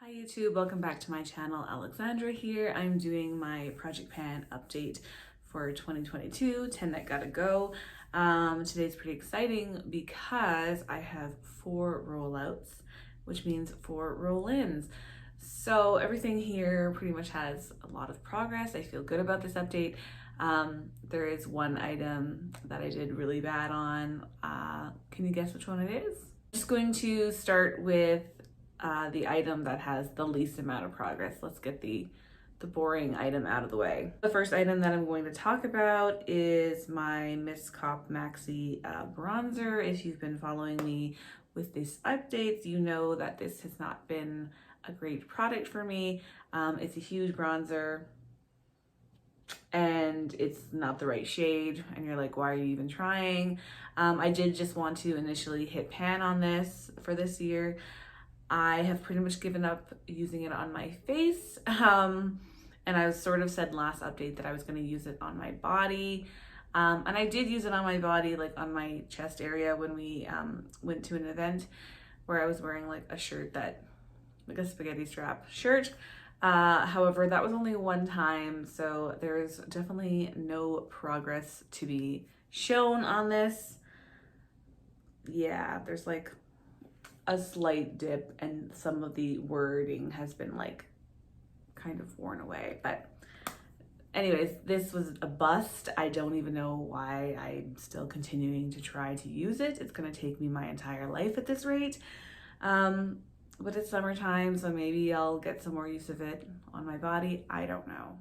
Hi YouTube, welcome back to my channel. Alexandra here. I'm doing my Project Pan update for 2022, 10 that gotta go. Today's pretty exciting because I have 4 rollouts, which means 4 roll-ins. So everything here pretty much has a lot of progress. I feel good about this update. There is one item that I did really bad on. Can you guess which one it is? I'm just going to start with the item that has the least amount of progress. Let's get the boring item out of the way. The first item that I'm going to talk about is my Miss Cop Maxi bronzer. If you've been following me with these updates, you know that this has not been a great product for me. It's a huge bronzer and it's not the right shade and you're like, why are you even trying? I did just want to initially hit pan on this for this year. I have pretty much given up using it on my face. And I sort of said last update that I was going to use it on my body. And I did use it on my body, like on my chest area when we went to an event where I was wearing like a shirt like a spaghetti strap shirt. However, that was only one time. So there's definitely no progress to be shown on this. Yeah, there's like a slight dip and some of the wording has been like kind of worn away, but anyways, this was a bust. I don't even know why I'm still continuing to try to use it. It's going to take me my entire life at this rate, but it's summertime, so maybe I'll get some more use of it on my body. I don't know.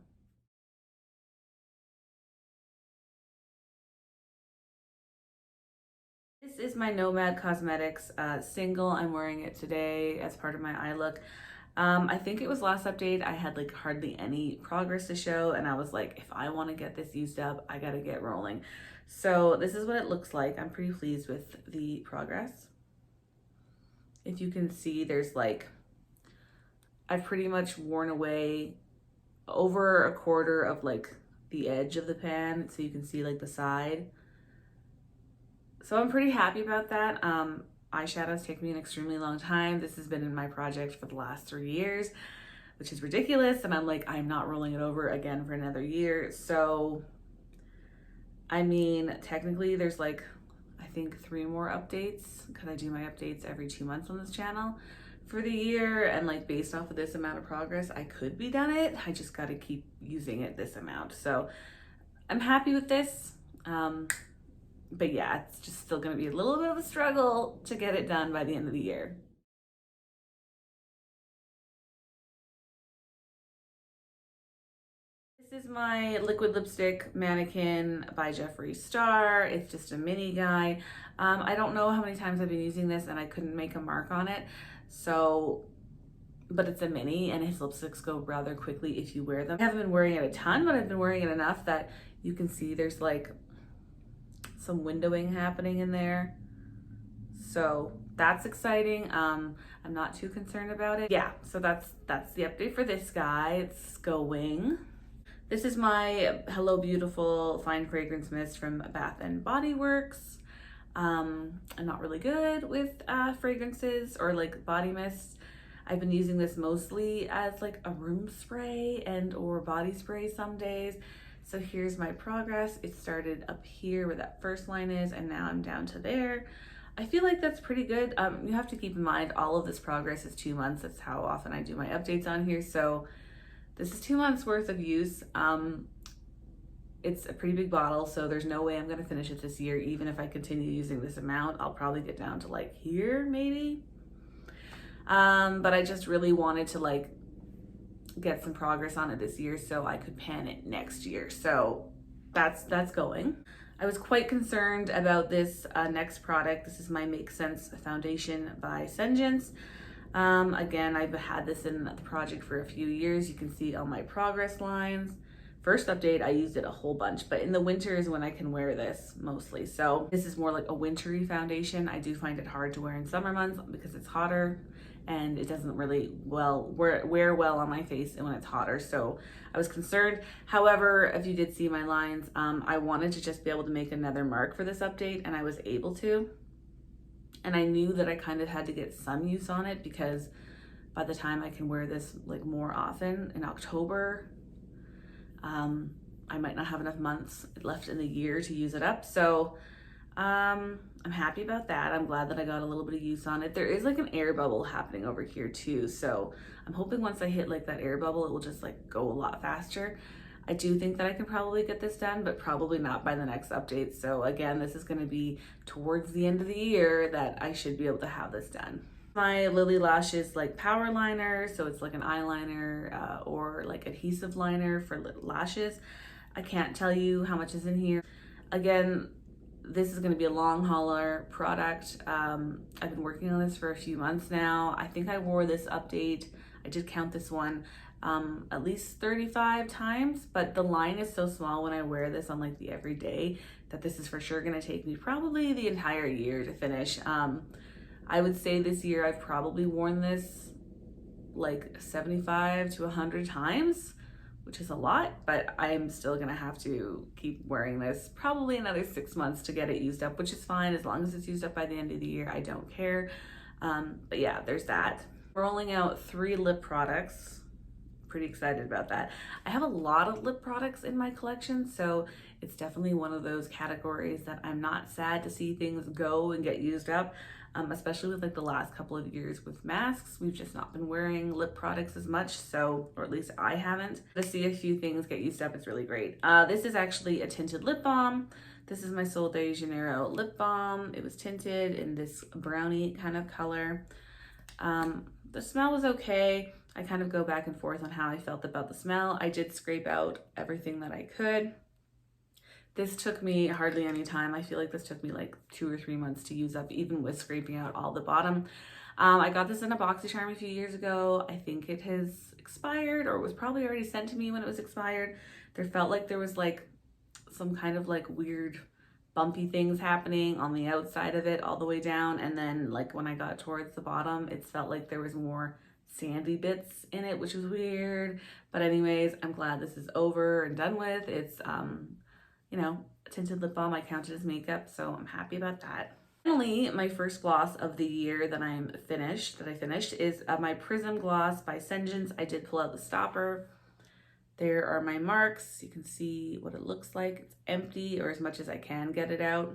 This is my Nomad Cosmetics single. I'm wearing it today as part of my eye look. I think it was last update, I had like hardly any progress to show, and I was like, if I want to get this used up, I gotta get rolling. So this is what it looks like. I'm pretty pleased with the progress. If you can see, there's like, I've pretty much worn away over a quarter of like the edge of the pan, so you can see like the side. So I'm pretty happy about that. Eyeshadows take me an extremely long time. This has been in my project for the last 3 years, which is ridiculous. And I'm like, I'm not rolling it over again for another year. So, I mean, technically there's like, I think 3 more updates because I do my updates every 2 months on this channel for the year. And like based off of this amount of progress, I could be done it. I just got to keep using it this amount. So I'm happy with this. But yeah, it's just still going to be a little bit of a struggle to get it done by the end of the year. This is my liquid lipstick mannequin by Jeffree Star. It's just a mini guy. I don't know how many times I've been using this and I couldn't make a mark on it. So, but it's a mini and his lipsticks go rather quickly if you wear them. I haven't been wearing it a ton, but I've been wearing it enough that you can see there's like some windowing happening in there, so that's exciting. I'm not too concerned about it. Yeah, so that's the update for this guy. It's going. This is my Hello Beautiful Fine Fragrance Mist from Bath and Body Works. I'm not really good with fragrances or like body mists. I've been using this mostly as like a room spray and or body spray some days. So here's my progress. It started up here where that first line is, and now I'm down to there. I feel like that's pretty good. You have to keep in mind all of this progress is 2 months. That's how often I do my updates on here. So this is 2 months worth of use. It's a pretty big bottle, so there's no way I'm gonna finish it this year. Even if I continue using this amount, I'll probably get down to like here maybe. But I just really wanted to like get some progress on it this year so I could pan it next year. So that's going. I was quite concerned about this next product. This is my Make Sense foundation by Senjance. Again, I've had this in the project for a few years. You can see all my progress lines. First update, I used it a whole bunch, but in the winter is when I can wear this mostly. So this is more like a wintry foundation. I do find it hard to wear in summer months because it's hotter and it doesn't really wear well on my face when it's hotter. So I was concerned. However, if you did see my lines, I wanted to just be able to make another mark for this update, and I was able to. And I knew that I kind of had to get some use on it because by the time I can wear this like more often in October, I might not have enough months left in the year to use it up. So I'm happy about that. I'm glad that I got a little bit of use on it. There is like an air bubble happening over here too. So I'm hoping once I hit like that air bubble, it will just like go a lot faster. I do think that I can probably get this done, but probably not by the next update. So again, this is going to be towards the end of the year that I should be able to have this done. My Lily Lashes like power liner, so it's like an eyeliner or like adhesive liner for lashes. I can't tell you how much is in here. Again, this is going to be a long hauler product. I've been working on this for a few months now. I think I wore this update, I did count this one, at least 35 times, but the line is so small when I wear this on like the everyday that this is for sure going to take me probably the entire year to finish. I would say this year I've probably worn this like 75 to 100 times, which is a lot, but I'm still gonna have to keep wearing this probably another 6 months to get it used up, which is fine. As long as it's used up by the end of the year, I don't care. But yeah, there's that. Rolling out 3 lip products. Pretty excited about that. I have a lot of lip products in my collection, so it's definitely one of those categories that I'm not sad to see things go and get used up. Especially with like the last couple of years with masks, we've just not been wearing lip products as much, so, or at least I haven't. To see a few things get used up is really great. This is actually a tinted lip balm. This is my Sol de Janeiro lip balm. It was tinted in this brownie kind of color. The smell was okay. I kind of go back and forth on how I felt about the smell. I did scrape out everything that I could. This took me hardly any time. I feel like this took me like 2 or 3 months to use up, even with scraping out all the bottom. I got this in a BoxyCharm a few years ago. I think it has expired, or was probably already sent to me when it was expired. There felt like there was like some kind of like weird bumpy things happening on the outside of it all the way down. And then like when I got towards the bottom, it felt like there was more sandy bits in it, which was weird. But anyways, I'm glad this is over and done with. It's, you know, a tinted lip balm I counted as makeup, so I'm happy about that. Finally, my first gloss of the year that I finished is my Prism Gloss by Sengens. I did pull out the stopper. There are my marks. You can see what it looks like. It's empty, or as much as I can get it out.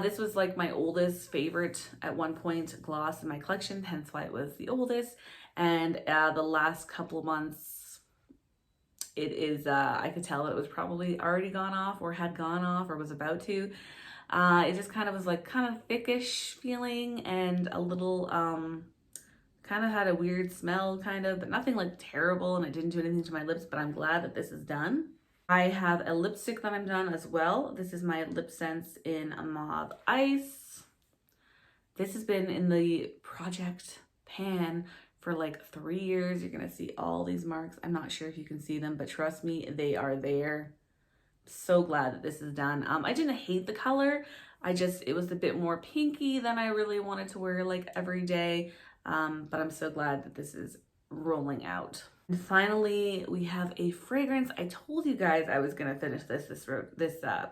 This was like my oldest favorite at one point gloss in my collection, hence why it was the oldest. And the last couple of months, it is, I could tell it was probably already gone off, or had gone off, or was about to. It just kind of was like kind of thickish feeling, and a little, kind of had a weird smell kind of, but nothing like terrible, and it didn't do anything to my lips, but I'm glad that this is done. I have a lipstick that I'm done as well. This is my Lip Sense in Mauve Ice. This has been in the project pan for like 3 years. You're gonna see all these marks. I'm not sure if you can see them, but trust me, they are there. So glad that this is done. I didn't hate the color. It was a bit more pinky than I really wanted to wear like every day. But I'm so glad that this is rolling out. And finally, we have a fragrance. I told you guys I was gonna finish this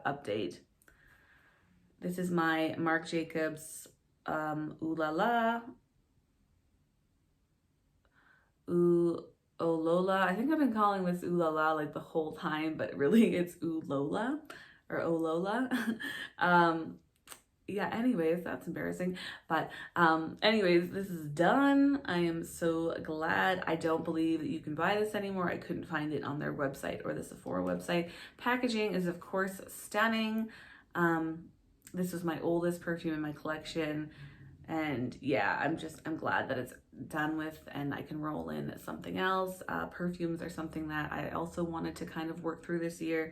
update. This is my Marc Jacobs Ooh La La. Ooh Oh Lola. I think I've been calling this Ooh La La like the whole time, but really it's Ooh Lola or Oh Lola. Yeah, anyways, that's embarrassing. But anyways, this is done. I am so glad. I don't believe that you can buy this anymore. I couldn't find it on their website or the Sephora website. Packaging is of course stunning. This was my oldest perfume in my collection. And yeah, I'm glad that it's done with and I can roll in something else. Perfumes are something that I also wanted to kind of work through this year.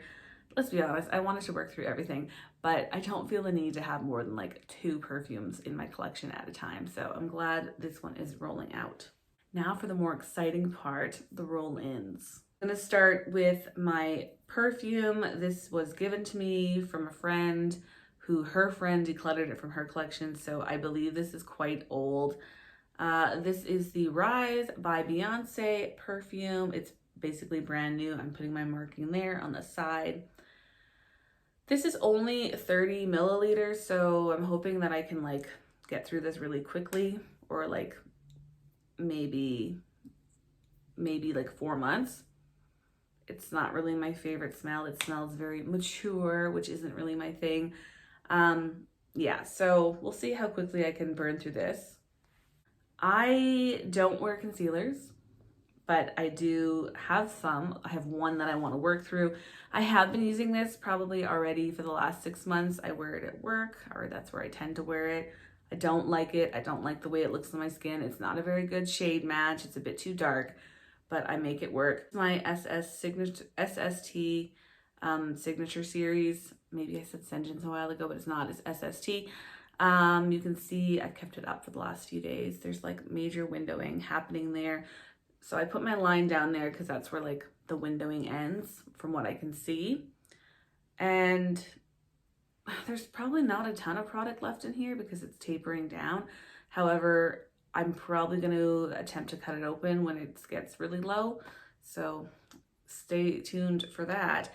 Let's be honest, I wanted to work through everything, but I don't feel the need to have more than like 2 perfumes in my collection at a time. So I'm glad this one is rolling out. Now for the more exciting part, the roll-ins. I'm gonna start with my perfume. This was given to me from a friend who her friend decluttered it from her collection, so I believe this is quite old. This is the Rise by Beyonce perfume. It's basically brand new. I'm putting my marking there on the side. This is only 30 milliliters, so I'm hoping that I can like get through this really quickly, or like maybe like 4 months. It's not really my favorite smell. It smells very mature, which isn't really my thing. Yeah, so we'll see how quickly I can burn through this. I don't wear concealers, but I do have some. I have one that I want to work through. I have been using this probably already for the last 6 months. I wear it at work, or that's where I tend to wear it. I don't like it. I don't like the way it looks on my skin. It's not a very good shade match. It's a bit too dark, but I make it work. My SST signature series. Maybe I said Sengens a while ago, but it's not. It's SST. You can see I've kept it up for the last few days. There's like major windowing happening there. So I put my line down there because that's where like the windowing ends from what I can see. And there's probably not a ton of product left in here because it's tapering down. However, I'm probably going to attempt to cut it open when it gets really low. So stay tuned for that.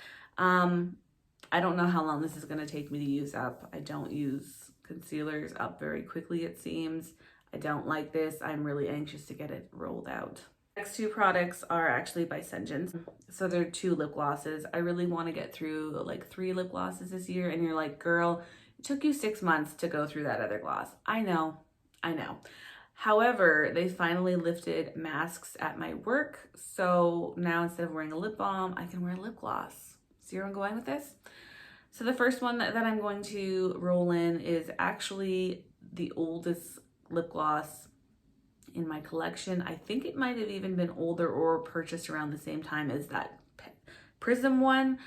I don't know how long this is going to take me to use up. I don't use concealers up very quickly, it seems. I don't like this. I'm really anxious to get it rolled out. Next two products are actually by Sengens. So they're 2 lip glosses. I really want to get through like 3 lip glosses this year. And you're like, girl, it took you 6 months to go through that other gloss. I know. However, they finally lifted masks at my work. So now instead of wearing a lip balm, I can wear a lip gloss. See where I'm going with this? So the first one that I'm going to roll in is actually the oldest lip gloss in my collection. I think it might have even been older or purchased around the same time as that Prism one.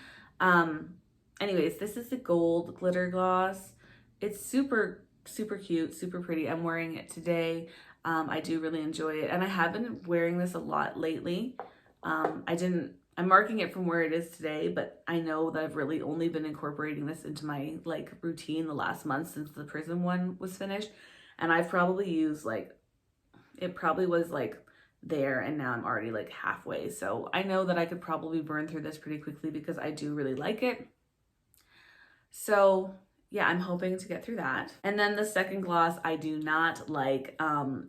Anyways, this is the gold glitter gloss. It's super cute, super pretty. I'm wearing it today. I do really enjoy it, and I have been wearing this a lot lately. I'm marking it from where it is today, but I know that I've really only been incorporating this into my like routine the last month since the Prism one was finished. And I've probably used like, it probably was like there, and now I'm already like halfway. So I know that I could probably burn through this pretty quickly because I do really like it. So yeah, I'm hoping to get through that. And then the second gloss I do not like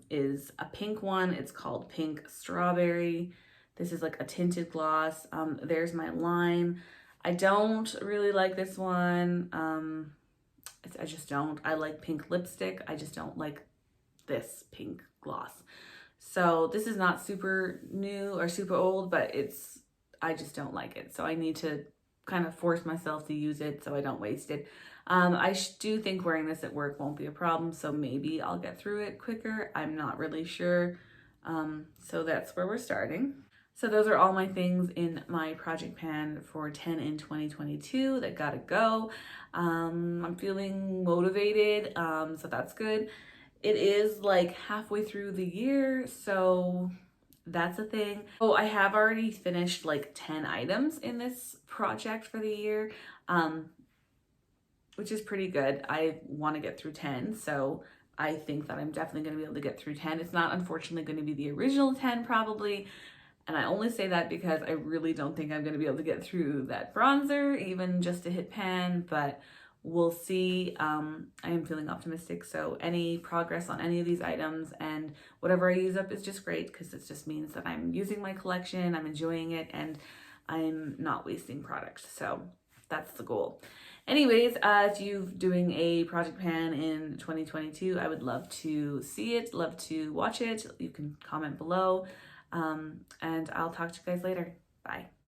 is a pink one. It's called Pink Strawberry. This is like a tinted gloss. There's my line. I don't really like this one. I just don't. I like pink lipstick. I just don't like this pink gloss. So this is not super new or super old, but I just don't like it. So I need to kind of force myself to use it so I don't waste it. I do think wearing this at work won't be a problem, so maybe I'll get through it quicker. I'm not really sure. So that's where we're starting. So those are all my things in my project pan for 10 in 2022 that gotta go. I'm feeling motivated, so that's good. It is like halfway through the year, so that's a thing. Oh, I have already finished like 10 items in this project for the year, which is pretty good. I want to get through 10, so I think that I'm definitely going to be able to get through 10. It's not unfortunately going to be the original 10 probably, and I only say that because I really don't think I'm going to be able to get through that bronzer, even just to hit pan, but we'll see. I am feeling optimistic, so any progress on any of these items and whatever I use up is just great because it just means that I'm using my collection, I'm enjoying it, and I'm not wasting product. So that's the goal. Anyways, if you're doing a project pan in 2022, I would love to see it, love to watch it. You can comment below. And I'll talk to you guys later. Bye.